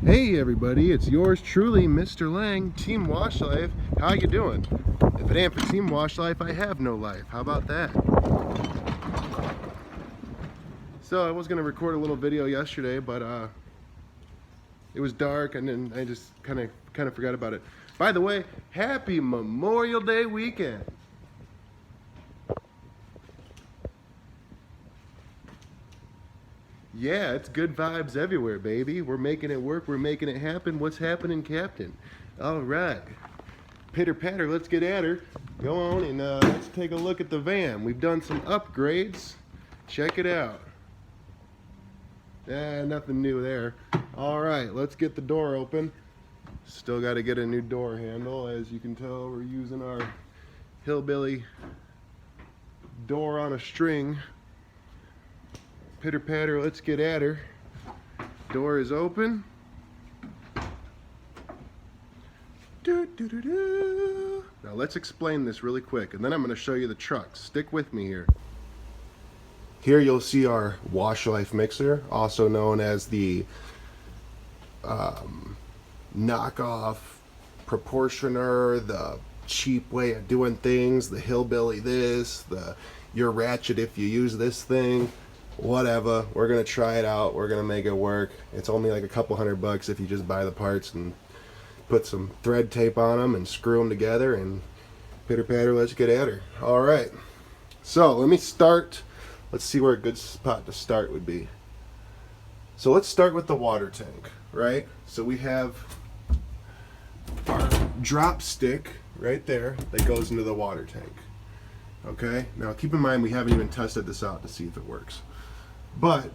Hey everybody, it's yours truly, Mr. Lang, Team WASHLIFE. How you doing? If it ain't for Team WASHLIFE, I have no life. How about that? So I was gonna record a little video yesterday, but it was dark and then I just kind of forgot about it. By the way, happy Memorial Day weekend. Yeah, it's good vibes everywhere, baby. We're making it work. We're making it happen. What's happening, Captain? All right. Pitter patter, let's get at her. Go on and let's take a look at the van. We've done some upgrades. Check it out. Nothing new there. All right, let's get the door open. Still got to get a new door handle. As you can tell, we're using our hillbilly door on a string. Pitter patter, let's get at her. Door is open. Now let's explain this really quick, and then I'm going to show you the truck. Stick with me here. Here you'll see our WASHLIFE mixer, also known as the knockoff proportioner, the cheap way of doing things, the hillbilly this, you're ratchet if you use this thing. Whatever, we're gonna try it out, we're gonna make it work. It's only like a couple $100 if you just buy the parts and put some thread tape on them and screw them together, and pitter patter, let's get at her. All right, so let me start. Let's see where a good spot to start would be. So let's start with the water tank, right? So we have our drop stick right there that goes into the water tank. Okay, now keep in mind we haven't even tested this out to see if it works. But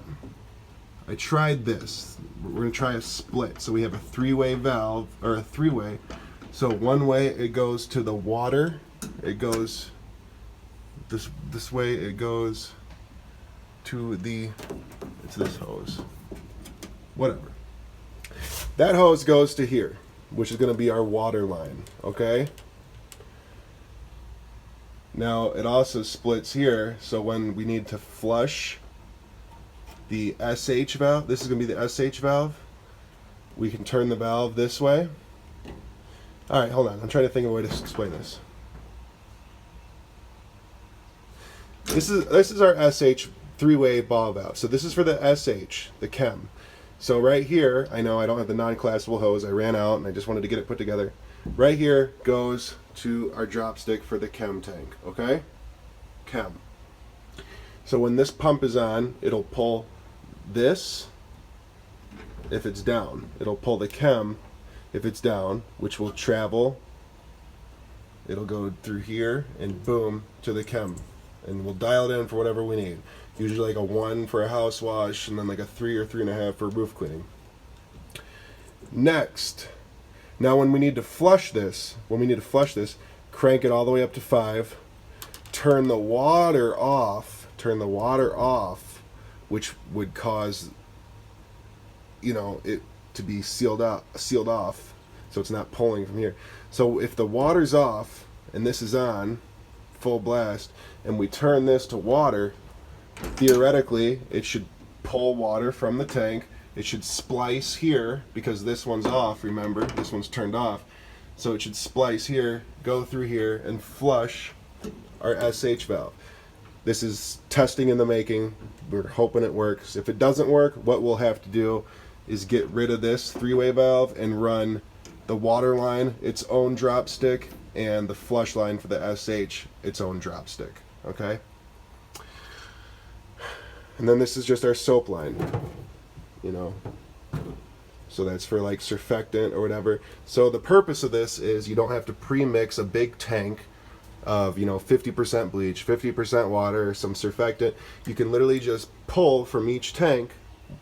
I tried this. We're going to try a split. So we have a three-way valve, or a three-way. So one way it goes to the water. It goes this way. It goes to it's this hose. Whatever. That hose goes to here, which is going to be our water line. Okay. Now it also splits here, so when we need to flush the SH valve, this is going to be the SH valve, we can turn the valve this way. Alright, hold on, I'm trying to think of a way to explain this. This is our SH three-way ball valve. So this is for the SH, the chem. So right here, I know I don't have the non-collapsible hose, I ran out and I just wanted to get it put together. Right here goes to our drop stick for the chem tank, okay? Chem. So when this pump is on, it'll pull this if it's down. It'll pull the chem if it's down, which will travel. It'll go through here and boom to the chem. And we'll dial it in for whatever we need. Usually like a 1 for a house wash and then like a 3 or 3.5 for roof cleaning. Next. Now when we need to flush this, crank it all the way up to 5, turn the water off, which would cause, it to be sealed off, so it's not pulling from here. So if the water's off and this is on, full blast, and we turn this to water, theoretically it should pull water from the tank. It should splice here because this one's off, remember, this one's turned off. So it should splice here, go through here, and flush our SH valve. This is testing in the making. We're hoping it works. If it doesn't work, what we'll have to do is get rid of this three-way valve and run the water line, its own drop stick, and the flush line for the SH, its own drop stick, okay? And then this is just our soap line. So that's for like surfactant or whatever. So the purpose of this is you don't have to pre-mix a big tank of 50% bleach, 50% water, some surfactant. You can literally just pull from each tank,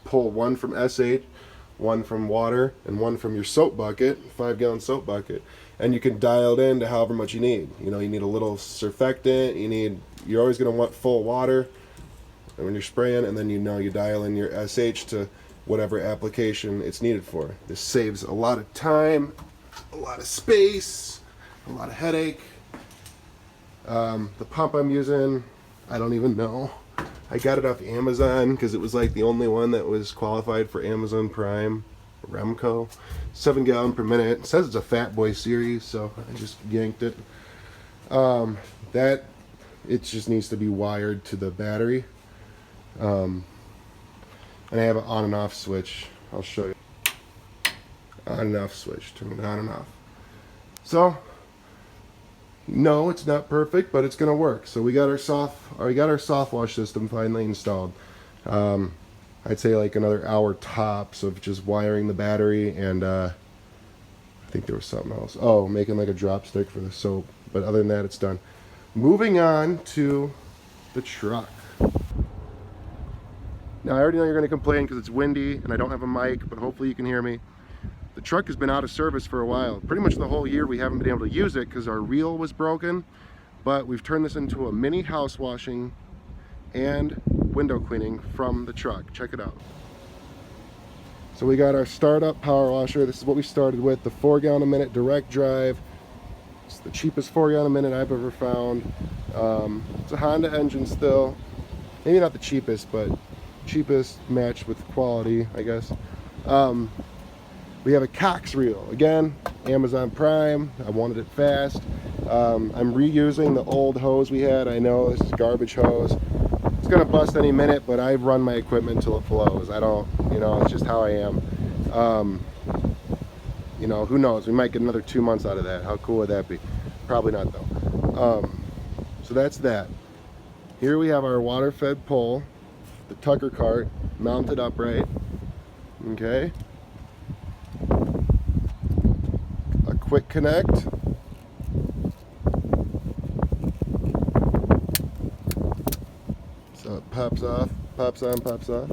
pull one from SH, one from water, and one from your soap bucket, 5-gallon soap bucket, and you can dial it in to however much you need. You need a little surfactant, you're always going to want full water when you're spraying, and then you dial in your SH to whatever application it's needed for. This saves a lot of time, a lot of space, a lot of headache. The pump I'm using, I don't even know. I got it off Amazon because it was like the only one that was qualified for Amazon Prime. Remco, 7 gallon per minute. It says it's a Fat Boy series, so I just yanked it. That it just needs to be wired to the battery, and I have an on and off switch. I'll show you. On and off switch, turn it on and off. So no, it's not perfect, but it's gonna work. So we got our soft wash system finally installed. I'd say like another hour tops of just wiring the battery, and I think there was something else. Oh, making like a drop stick for the soap. But other than that, it's done. Moving on to the truck. Now I already know you're gonna complain because it's windy and I don't have a mic, but hopefully you can hear me. The truck has been out of service for a while. Pretty much the whole year we haven't been able to use it because our reel was broken, but we've turned this into a mini house washing and window cleaning from the truck. Check it out. So we got our startup power washer. This is what we started with, the 4 gallon a minute direct drive. It's the cheapest 4 gallon a minute I've ever found. It's a Honda engine still. Maybe not the cheapest, but cheapest matched with quality, I guess. We have a Cox reel. Again, Amazon Prime. I wanted it fast. I'm reusing the old hose we had. I know this is garbage hose. It's gonna bust any minute, but I run my equipment till it flows. I don't, it's just how I am. Who knows? We might get another 2 months out of that. How cool would that be? Probably not though. So that's that. Here we have our water-fed pole, the Tucker cart, mounted upright. Okay. Quick connect. So it pops off, pops on, pops off.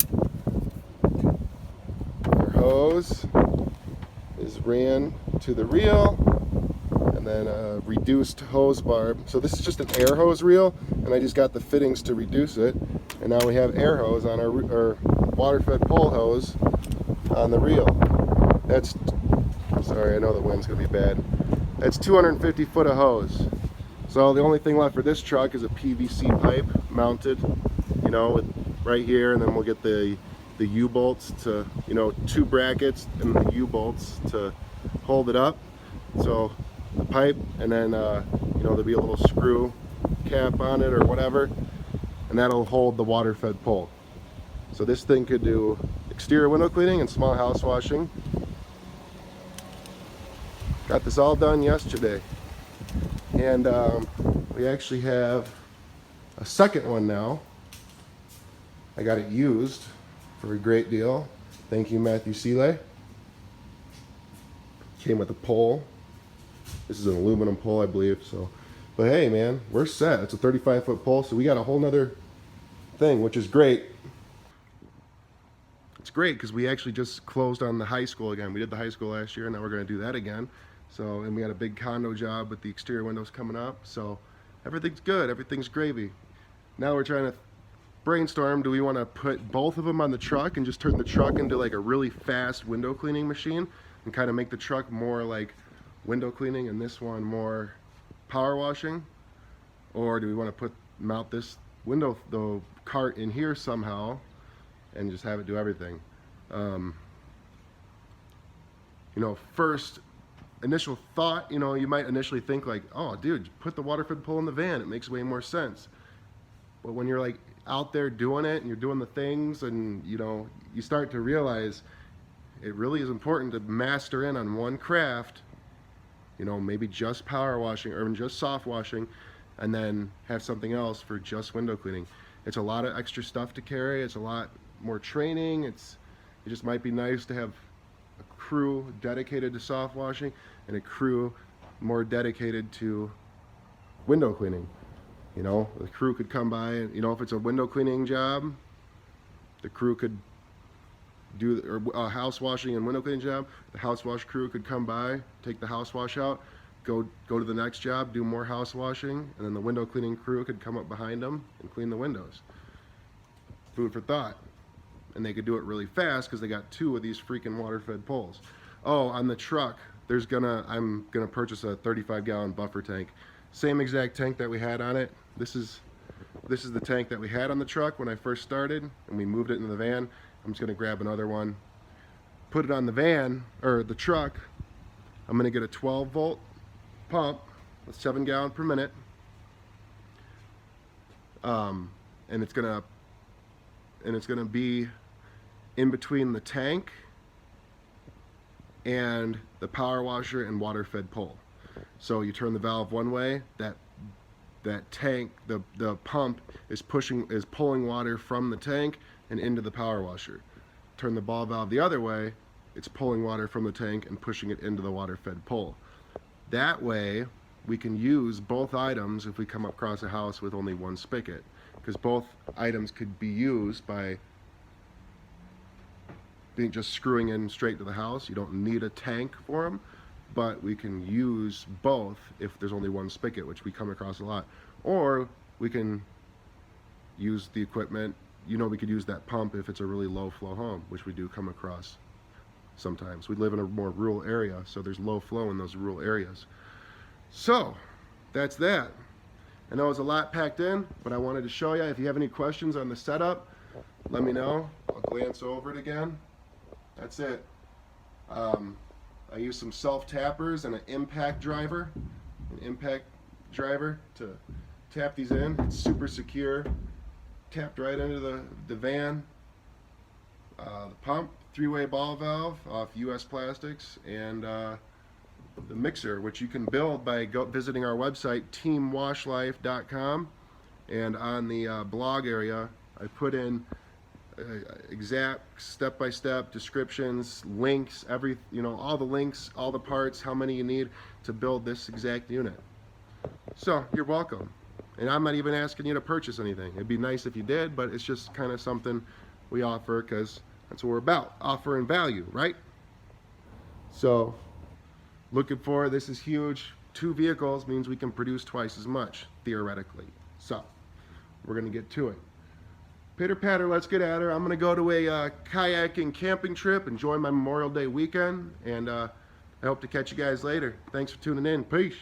Our hose is ran to the reel, and then a reduced hose barb. So this is just an air hose reel, and I just got the fittings to reduce it. And now we have air hose on our water-fed pole hose on the reel. That's, sorry, I know the wind's gonna be bad. That's 250 foot of hose. So the only thing left for this truck is a PVC pipe mounted, with right here, and then we'll get the U-bolts to, 2 brackets and the U-bolts to hold it up. So the pipe, and then there'll be a little screw cap on it or whatever, and that'll hold the water-fed pole. So this thing could do exterior window cleaning and small house washing. Got this all done yesterday, and we actually have a second one now. I got it used for a great deal. Thank you, Matthew Seeley. Came with a pole. This is an aluminum pole, I believe. So, but hey, man, we're set. It's a 35-foot pole, so we got a whole nother thing, which is great. It's great because we actually just closed on the high school again. We did the high school last year, and now we're going to do that again. So, and we got a big condo job with the exterior windows coming up. So everything's good. Everything's gravy. Now we're trying to brainstorm. Do we want to put both of them on the truck and just turn the truck into like a really fast window cleaning machine and kind of make the truck more like window cleaning and this one more power washing? Or do we want to mount this the cart in here somehow and just have it do everything? First initial thought, you might initially think like, oh dude, put the water-fed pole in the van, it makes way more sense. But when you're like out there doing it and you're doing the things, and you start to realize it really is important to master in on one craft, maybe just power washing or just soft washing, and then have something else for just window cleaning. It's a lot of extra stuff to carry. It's a lot more training. It just might be nice to have a crew dedicated to soft washing and a crew more dedicated to window cleaning. The crew could come by and, if it's a window cleaning job, the crew could do a house washing and window cleaning job. The house wash crew could come by, take the house wash out, go to the next job, do more house washing, and then the window cleaning crew could come up behind them and clean the windows. Food for thought. And they could do it really fast because they got 2 of these freaking water-fed poles. Oh, on the truck, I'm gonna purchase a 35-gallon buffer tank. Same exact tank that we had on it. This is the tank that we had on the truck when I first started, and we moved it into the van. I'm just gonna grab another one, put it on the van or the truck, I'm going to get a 12-volt pump with 7 gallons per minute, and it's gonna be in between the tank and the power washer and water fed pole. So you turn the valve one way, that tank, the pump is pulling water from the tank and into the power washer. Turn the ball valve the other way, it's pulling water from the tank and pushing it into the water fed pole. That way we can use both items if we come across a house with only one spigot, because both items could be used by being just screwing in straight to the house. You don't need a tank for them, but we can use both if there's only one spigot, which we come across a lot. Or we can use the equipment, we could use that pump if it's a really low flow home, which we do come across sometimes. We live in a more rural area, so there's low flow in those rural areas. So that's that. I know it was a lot packed in, but I wanted to show you. If you have any questions on the setup, let me know. I'll glance over it again. That's it. I use some self tappers and an impact driver to tap these in. It's super secure. Tapped right into the van. The pump, 3-way ball valve off US Plastics, and the mixer, which you can build by visiting our website, teamwashlife.com, and on the blog area I put in exact step-by-step descriptions, links, all the links, all the parts, how many you need to build this exact unit. So you're welcome, and I'm not even asking you to purchase anything. It'd be nice if you did, but it's just kind of something we offer because that's what we're about, offering value, right? So looking for, this is huge. 2 vehicles means we can produce twice as much, theoretically. So we're gonna get to it. Pitter patter, let's get at her. I'm gonna go to a kayaking camping trip, enjoy my Memorial Day weekend, and I hope to catch you guys later. Thanks for tuning in. Peace.